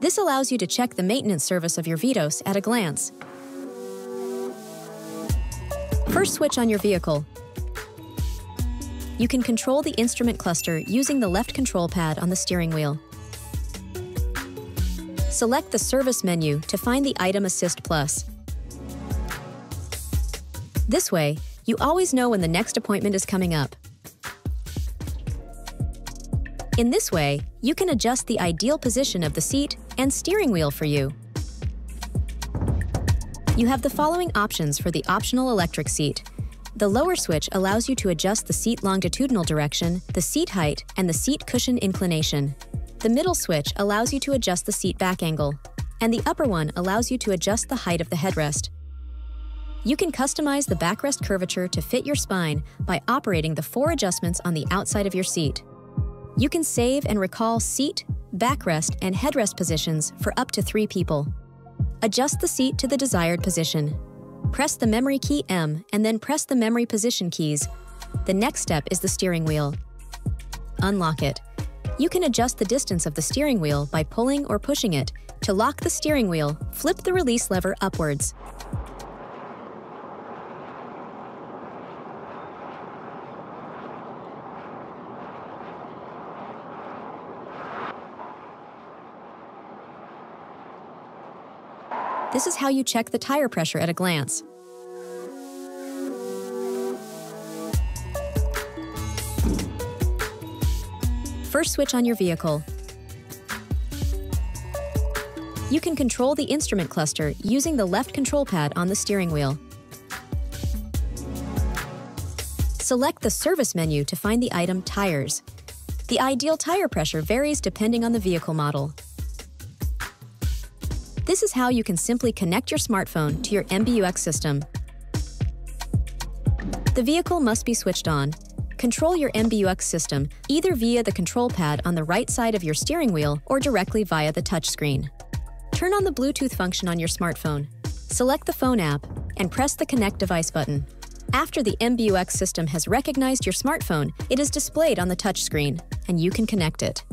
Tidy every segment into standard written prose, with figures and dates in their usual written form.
This allows you to check the maintenance service of your Vitos at a glance. First, switch on your vehicle. You can control the instrument cluster using the left control pad on the steering wheel. Select the Service menu to find the Item Assist Plus. This way, you always know when the next appointment is coming up. In this way, you can adjust the ideal position of the seat and steering wheel for you. You have the following options for the optional electric seat. The lower switch allows you to adjust the seat longitudinal direction, the seat height, and the seat cushion inclination. The middle switch allows you to adjust the seat back angle, and the upper one allows you to adjust the height of the headrest. You can customize the backrest curvature to fit your spine by operating the 4 adjustments on the outside of your seat. You can save and recall seat, backrest, and headrest positions for up to 3 people. Adjust the seat to the desired position. Press the memory key M and then press the memory position keys. The next step is the steering wheel. Unlock it. You can adjust the distance of the steering wheel by pulling or pushing it. To lock the steering wheel, flip the release lever upwards. This is how you check the tire pressure at a glance. First, switch on your vehicle. You can control the instrument cluster using the left control pad on the steering wheel. Select the Service menu to find the item Tires. The ideal tire pressure varies depending on the vehicle model. This is how you can simply connect your smartphone to your MBUX system. The vehicle must be switched on. Control your MBUX system either via the control pad on the right side of your steering wheel or directly via the touchscreen. Turn on the Bluetooth function on your smartphone. Select the phone app and press the Connect Device button. After the MBUX system has recognized your smartphone, it is displayed on the touchscreen, and you can connect it.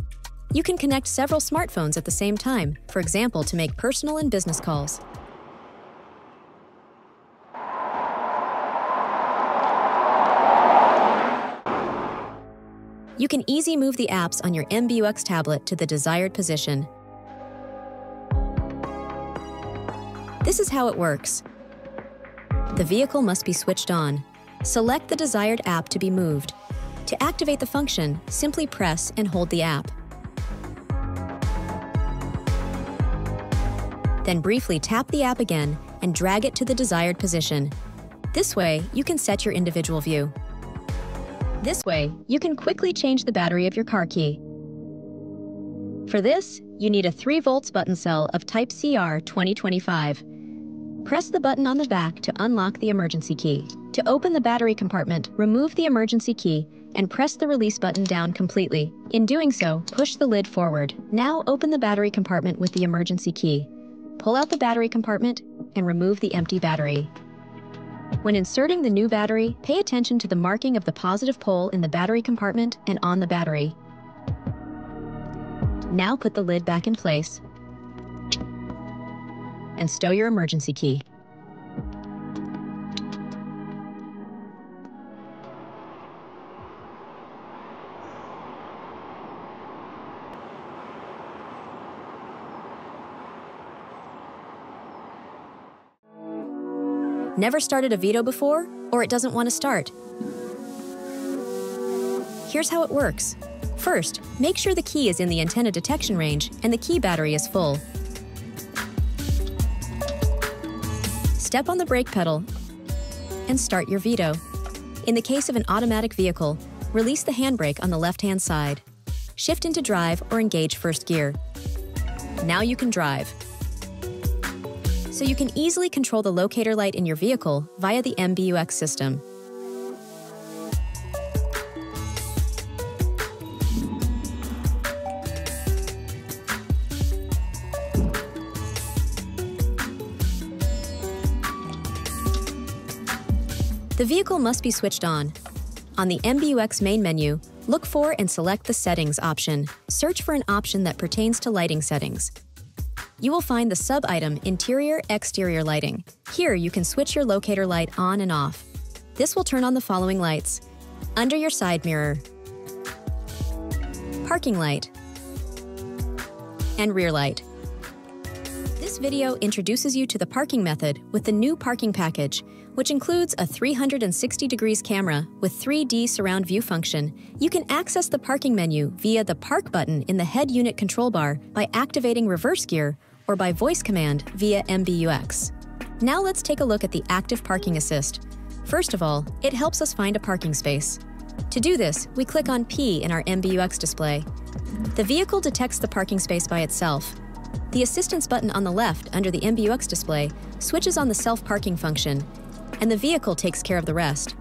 You can connect several smartphones at the same time, for example, to make personal and business calls. You can easily move the apps on your MBUX tablet to the desired position. This is how it works. The vehicle must be switched on. Select the desired app to be moved. To activate the function, simply press and hold the app. Then briefly tap the app again and drag it to the desired position. This way, you can set your individual view. This way, you can quickly change the battery of your car key. For this, you need a 3 volts button cell of type CR 2025. Press the button on the back to unlock the emergency key. To open the battery compartment, remove the emergency key and press the release button down completely. In doing so, push the lid forward. Now open the battery compartment with the emergency key. Pull out the battery compartment and remove the empty battery. When inserting the new battery, pay attention to the marking of the positive pole in the battery compartment and on the battery. Now put the lid back in place and stow your emergency key. Never started a Vito before, or it doesn't want to start? Here's how it works. First, make sure the key is in the antenna detection range and the key battery is full. Step on the brake pedal and start your Vito. In the case of an automatic vehicle, release the handbrake on the left-hand side. Shift into drive or engage first gear. Now you can drive. So you can easily control the locator light in your vehicle via the MBUX system. The vehicle must be switched on. On the MBUX main menu, look for and select the Settings option. Search for an option that pertains to lighting settings. you will find the sub-item Interior-Exterior Lighting. Here, you can switch your locator light on and off. This will turn on the following lights: under your side mirror, parking light, and rear light. This video introduces you to the parking method with the new parking package, which includes a 360 degrees camera with 3D surround view function. You can access the parking menu via the Park button in the head unit control bar by activating reverse gear or by voice command via MBUX. Now let's take a look at the Active Parking Assist. First of all, it helps us find a parking space. To do this, we click on P in our MBUX display. The vehicle detects the parking space by itself. The assistance button on the left under the MBUX display switches on the self-parking function, and the vehicle takes care of the rest.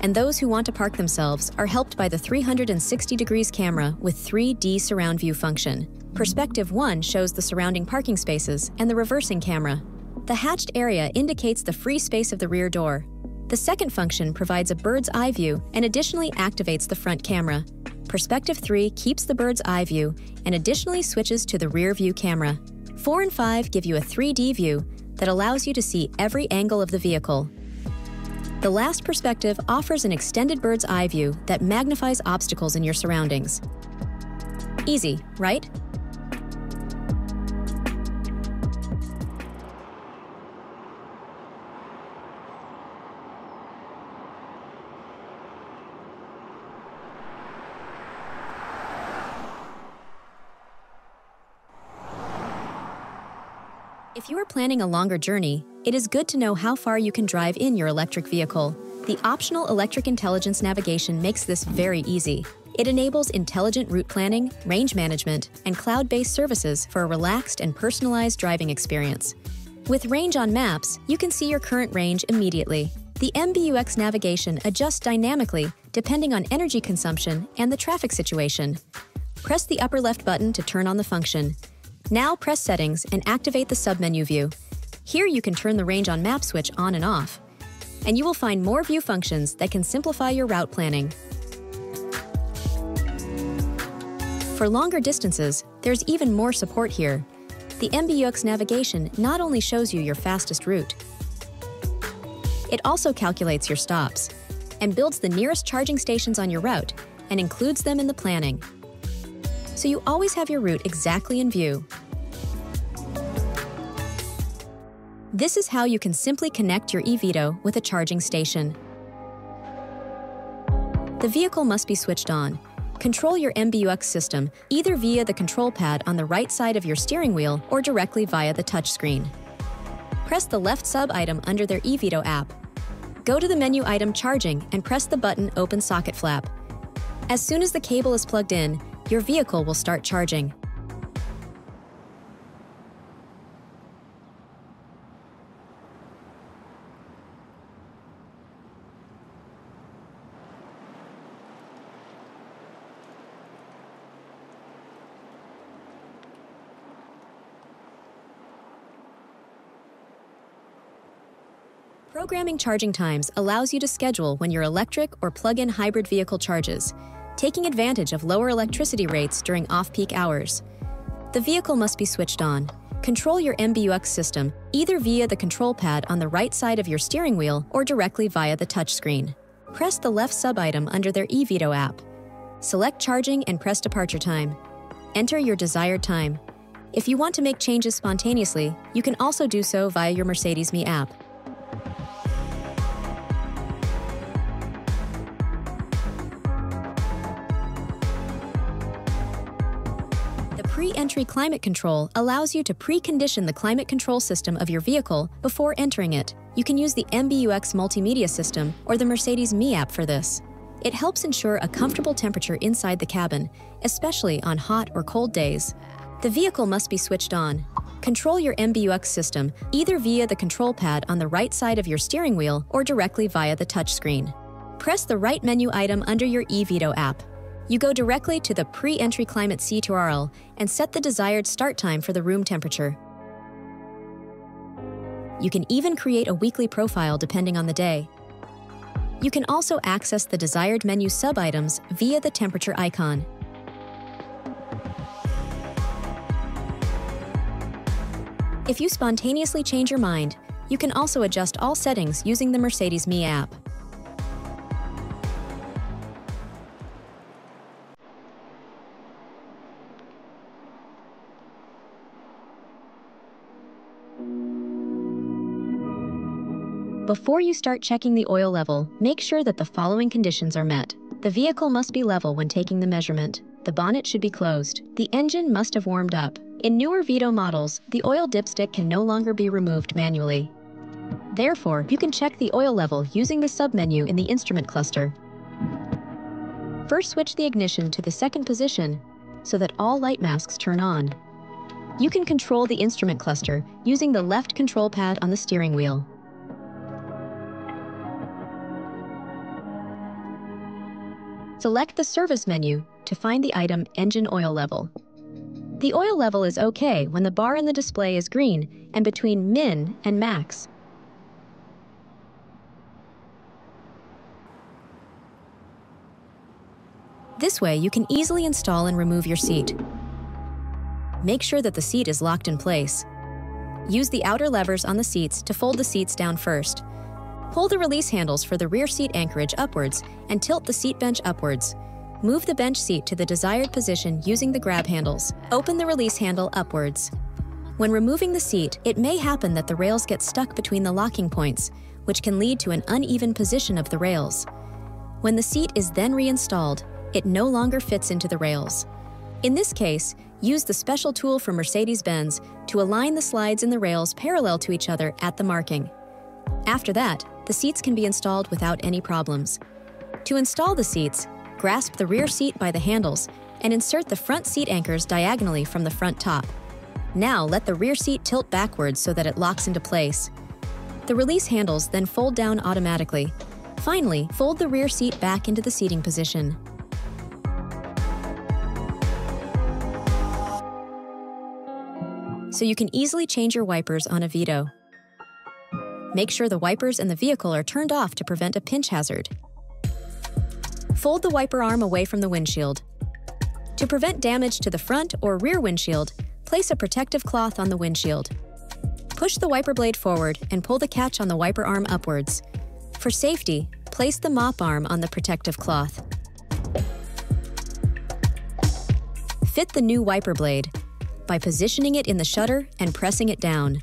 And those who want to park themselves are helped by the 360 degrees camera with 3D surround view function. Perspective 1 shows the surrounding parking spaces and the reversing camera. The hatched area indicates the free space of the rear door. The second function provides a bird's eye view and additionally activates the front camera. Perspective 3 keeps the bird's eye view and additionally switches to the rear view camera. 4 and 5 give you a 3D view that allows you to see every angle of the vehicle. The last perspective offers an extended bird's eye view that magnifies obstacles in your surroundings. Easy, right? If you are planning a longer journey, it is good to know how far you can drive in your electric vehicle. The optional Electric Intelligence navigation makes this very easy. It enables intelligent route planning, range management, and cloud-based services for a relaxed and personalized driving experience. With Range on Maps, you can see your current range immediately. The MBUX navigation adjusts dynamically depending on energy consumption and the traffic situation. Press the upper left button to turn on the function. Now press Settings and activate the submenu view. Here you can turn the Range on Map switch on and off, and you will find more view functions that can simplify your route planning. For longer distances, there's even more support here. The MBUX navigation not only shows you your fastest route, it also calculates your stops and builds the nearest charging stations on your route and includes them in the planning, so you always have your route exactly in view. This is how you can simply connect your eVito with a charging station. The vehicle must be switched on. Control your MBUX system either via the control pad on the right side of your steering wheel or directly via the touchscreen. Press the left sub-item under their eVito app. Go to the menu item Charging and press the button Open Socket Flap. As soon as the cable is plugged in, your vehicle will start charging. Programming charging times allows you to schedule when your electric or plug-in hybrid vehicle charges, taking advantage of lower electricity rates during off-peak hours. The vehicle must be switched on. Control your MBUX system either via the control pad on the right side of your steering wheel or directly via the touchscreen. Press the left sub-item under their eVito app. Select Charging and press Departure Time. Enter your desired time. If you want to make changes spontaneously, you can also do so via your Mercedes Me app. Pre-entry climate control allows you to precondition the climate control system of your vehicle before entering it. You can use the MBUX multimedia system or the Mercedes Me app for this. It helps ensure a comfortable temperature inside the cabin, especially on hot or cold days. The vehicle must be switched on. Control your MBUX system either via the control pad on the right side of your steering wheel or directly via the touchscreen. Press the right menu item under your eVito app. You go directly to the pre-entry climate C2RL and set the desired start time for the room temperature. You can even create a weekly profile depending on the day. You can also access the desired menu sub-items via the temperature icon. If you spontaneously change your mind, you can also adjust all settings using the Mercedes Me app. Before you start checking the oil level, make sure that the following conditions are met. The vehicle must be level when taking the measurement. The bonnet should be closed. The engine must have warmed up. In newer Vito models, the oil dipstick can no longer be removed manually. Therefore, you can check the oil level using the submenu in the instrument cluster. First, switch the ignition to the second position so that all light masks turn on. You can control the instrument cluster using the left control pad on the steering wheel. Select the service menu to find the item engine oil level. The oil level is OK when the bar in the display is green and between min and max. This way, you can easily install and remove your seat. Make sure that the seat is locked in place. Use the outer levers on the seats to fold the seats down first. Pull the release handles for the rear seat anchorage upwards and tilt the seat bench upwards. Move the bench seat to the desired position using the grab handles. Open the release handle upwards. When removing the seat, it may happen that the rails get stuck between the locking points, which can lead to an uneven position of the rails. When the seat is then reinstalled, it no longer fits into the rails. In this case, use the special tool from Mercedes-Benz to align the slides in the rails parallel to each other at the marking. After that, the seats can be installed without any problems. To install the seats, grasp the rear seat by the handles and insert the front seat anchors diagonally from the front top. Now let the rear seat tilt backwards so that it locks into place. The release handles then fold down automatically. Finally, fold the rear seat back into the seating position. So you can easily change your wipers on a Vito. Make sure the wipers in the vehicle are turned off to prevent a pinch hazard. Fold the wiper arm away from the windshield. To prevent damage to the front or rear windshield, place a protective cloth on the windshield. Push the wiper blade forward and pull the catch on the wiper arm upwards. For safety, place the mop arm on the protective cloth. Fit the new wiper blade by positioning it in the shutter and pressing it down.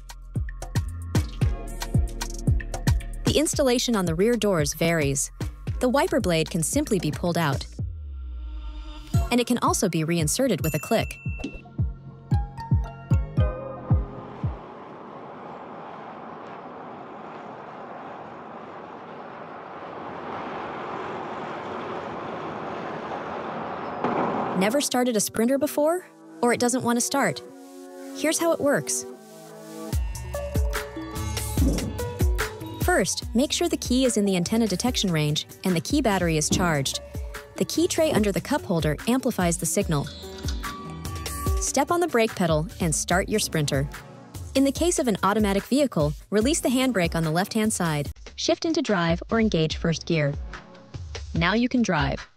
The installation on the rear doors varies. The wiper blade can simply be pulled out, and it can also be reinserted with a click. Never started a Sprinter before? Or it doesn't want to start? Here's how it works. First, make sure the key is in the antenna detection range and the key battery is charged. The key tray under the cup holder amplifies the signal. Step on the brake pedal and start your Sprinter. In the case of an automatic vehicle, release the handbrake on the left-hand side, shift into drive or engage first gear. Now you can drive.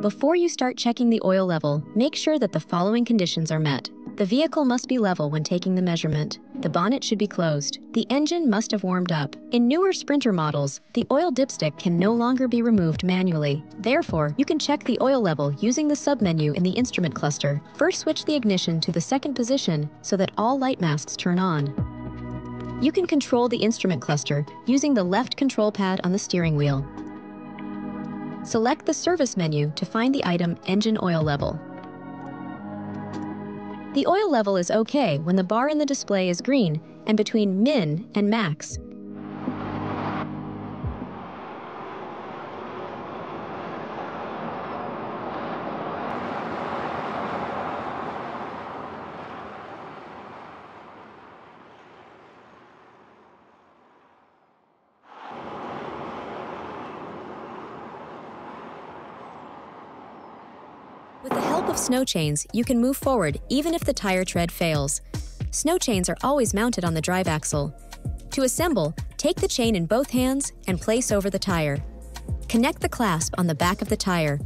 Before you start checking the oil level, make sure that the following conditions are met. The vehicle must be level when taking the measurement. The bonnet should be closed. The engine must have warmed up. In newer Sprinter models, the oil dipstick can no longer be removed manually. Therefore, you can check the oil level using the submenu in the instrument cluster. First, switch the ignition to the second position so that all light masks turn on. You can control the instrument cluster using the left control pad on the steering wheel. Select the service menu to find the item engine oil level. The oil level is OK when the bar in the display is green and between min and max. With the help of snow chains, you can move forward even if the tire tread fails. Snow chains are always mounted on the drive axle. To assemble, take the chain in both hands and place over the tire. Connect the clasp on the back of the tire.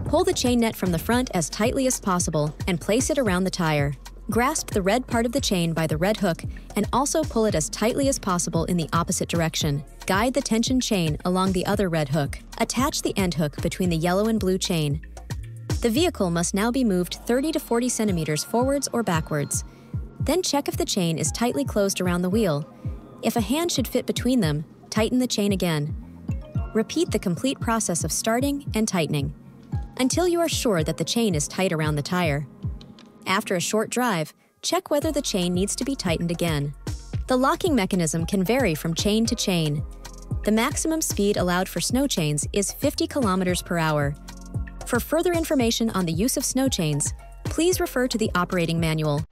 Pull the chain net from the front as tightly as possible and place it around the tire. Grasp the red part of the chain by the red hook and also pull it as tightly as possible in the opposite direction. Guide the tension chain along the other red hook. Attach the end hook between the yellow and blue chain. The vehicle must now be moved 30 to 40 centimeters forwards or backwards. Then check if the chain is tightly closed around the wheel. If a hand should fit between them, tighten the chain again. Repeat the complete process of starting and tightening until you are sure that the chain is tight around the tire. After a short drive, check whether the chain needs to be tightened again. The locking mechanism can vary from chain to chain. The maximum speed allowed for snow chains is 50 kilometers per hour. For further information on the use of snow chains, please refer to the operating manual.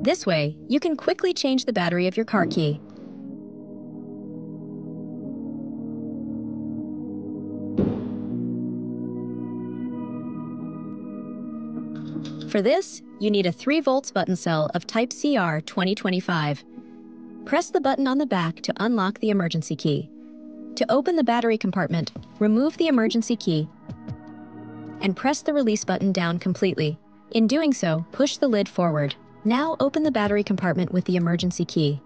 This way, you can quickly change the battery of your car key. For this, you need a 3 volts button cell of type CR 2025. Press the button on the back to unlock the emergency key. To open the battery compartment, remove the emergency key and press the release button down completely. In doing so, push the lid forward. Now open the battery compartment with the emergency key.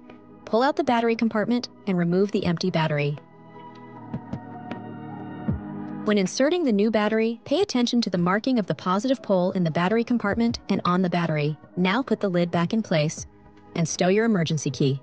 Pull out the battery compartment and remove the empty battery. When inserting the new battery, pay attention to the marking of the positive pole in the battery compartment and on the battery. Now put the lid back in place and stow your emergency key.